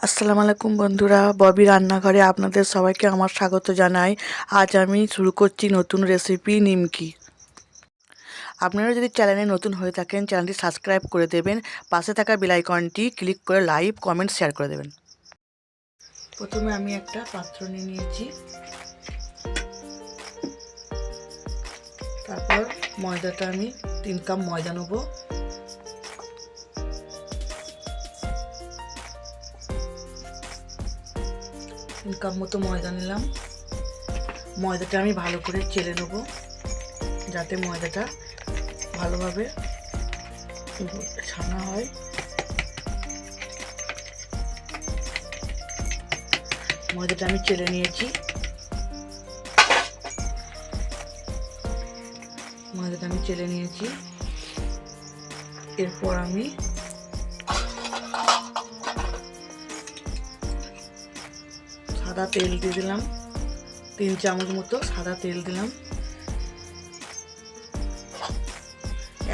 আসসালামু আলাইকুম বন্ধুরা, ববি রান্নাঘরে আপনাদের সবাইকে আমার স্বাগত জানাই। আজ আমি শুরু করছি নতুন রেসিপি নিমকি। আপনারা যদি চ্যানেলে নতুন হয়ে থাকেন চ্যানেলটি সাবস্ক্রাইব করে দেবেন, পাশে থাকা বেল আইকনটি ক্লিক করে লাইক কমেন্ট শেয়ার করে দেবেন। প্রথমে আমি একটা পাত্র নিয়ে নিয়েছি, তারপর ময়দাটা আমি 3 কাপ ময়দা নেব। কাপ মতো ময়দা নিলাম। ময়দাটা আমি ভালো করে চেলে নেব যাতে ময়দাটা ভালোভাবে ছানা হয়। ময়দাটা আমি চেলে নিয়েছি। এরপর আমি সাদা তেল দিয়ে দিলাম, 3 চামচ মতো সাদা তেল দিলাম,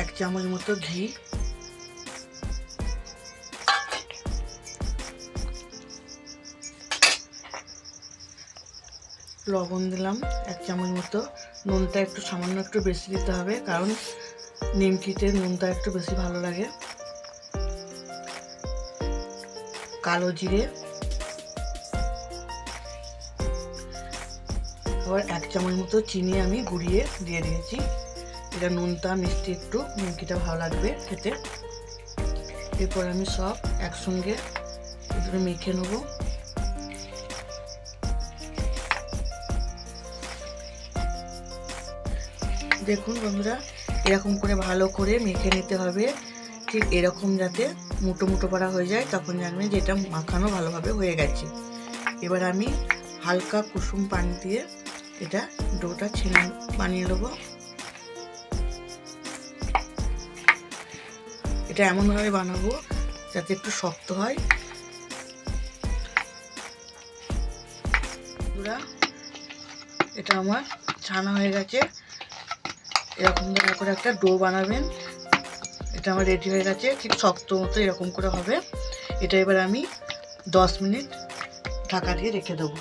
1 চামচ মতো ঘি, লবণ দিলাম 1 চামচ মতো। নুনটা একটু সামান্য একটু বেশি দিতে হবে, কারণ নিমকিতে নুনটা একটু বেশি ভালো লাগে। কালো জিরে, আবার 1 চামচ মতো চিনি আমি গুঁড়িয়ে দিয়ে দিয়েছি। এটা নুনটা মিষ্টি একটু, নিমকিটা ভালো লাগবে খেতে। এরপর আমি সব একসঙ্গে মেখে নেব। দেখুন বন্ধুরা, এরকম করে ভালো করে মেখে নিতে হবে। ঠিক এরকম যাতে মুটো মুটো করা হয়ে যায়, তখন জানবেন যে এটা মাখানো ভালোভাবে হয়ে গেছে। এবার আমি হালকা কুসুম পানি দিয়ে এটা ডোটা বানিয়ে নেব। এটা এমনভাবে বানাবো যাতে একটু শক্ত হয়। এটা আমার ছানা হয়ে গেছে। এরকম করে একটা ডো বানাবেন। এটা আমার রেডি হয়ে গেছে, ঠিক শক্ত মতো এরকম করে হবে। এটা এবার আমি 10 মিনিট ঢাকা দিয়ে রেখে দেবো।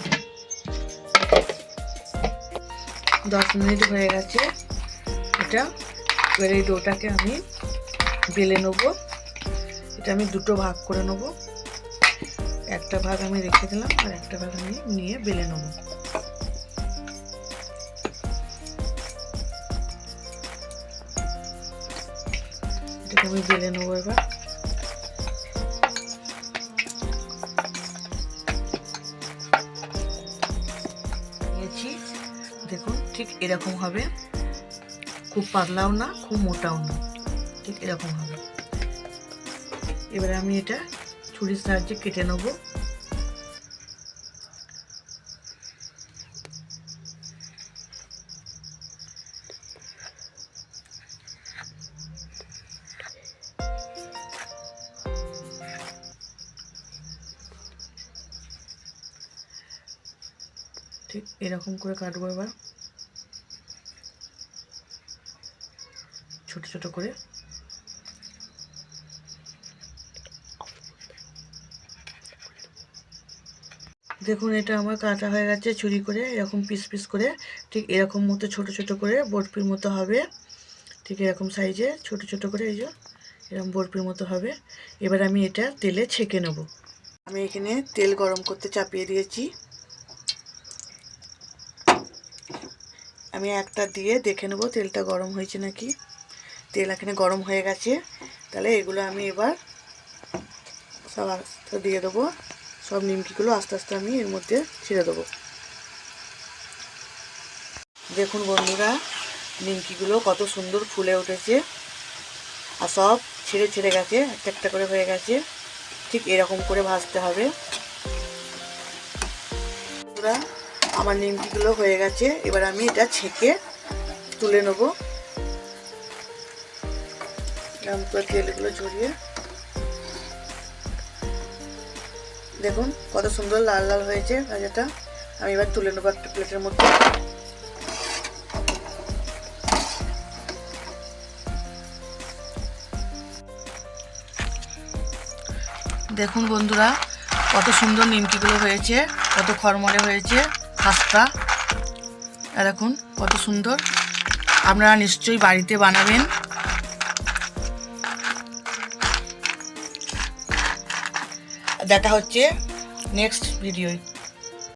10 মিনিট হয়ে গেছে। এবার এই ডোটাকে আমি বেলে নেবো। এটা আমি দুটো ভাগ করে নেবো। একটা ভাগ আমি রেখে দিলাম, আর একটা ভাগ আমি নিয়ে বেলে নেবো। এটাকে আমি বেলে নেবো। এবার নিয়েছি, দেখুন ঠিক এরকম হবে। খুব পাতলাও না, খুব মোটাও না, ঠিক এরকম হবে। এবারে আমি এটা ছুরির সাহায্যে কেটে নেব। ঠিক এরকম করে কাটবো। এবার ছোট ছোট করে। দেখুন এটা আমার কাটা হয়ে গেছে ছুরি করে, এরকম পিস পিস করে। ঠিক এরকম মতো ছোট ছোট করে বরফির মতো হবে। ঠিক এরকম সাইজে ছোট ছোট করে, এই যে এরকম বরফির মতো হবে। এবার আমি এটা তেলে ছেঁকে নেব। আমি এখানে তেল গরম করতে চাপিয়ে দিয়েছি। আমি একটা দিয়ে দেখে নেব তেলটা গরম হয়েছে নাকি। তেল এখানে গরম হয়ে গেছে। তাহলে এগুলো আমি এবার সব আস্তে দিয়ে দেবো। সব নিমকিগুলো আস্তে আস্তে আমি এর মধ্যে ছেড়ে দেবো। দেখুন বন্ধুরা, নিমকিগুলো কত সুন্দর ফুলে উঠেছে, আর সব ছেড়ে ছেড়ে গেছে, একটা একটা করে হয়ে গেছে। ঠিক এরকম করে ভাজতে হবে। বন্ধুরা, আমার নিমকিগুলো হয়ে গেছে। এবার আমি এটা ছেঁকে তুলে নেব। এরকম করে তেলগুলো ছড়িয়ে দেখুন কত সুন্দর লাল লাল হয়েছে ভাজাটা। আমি এবার তুলে নেবো একটা প্লেটের মধ্যে। দেখুন বন্ধুরা, কত সুন্দর নিমকিগুলো হয়েছে, কত খরমরে হয়েছে খাস্তা। দেখুন কত সুন্দর, আপনারা নিশ্চয়ই বাড়িতে বানাবেন। দেখা হচ্ছে নেক্সট ভিডিওয়।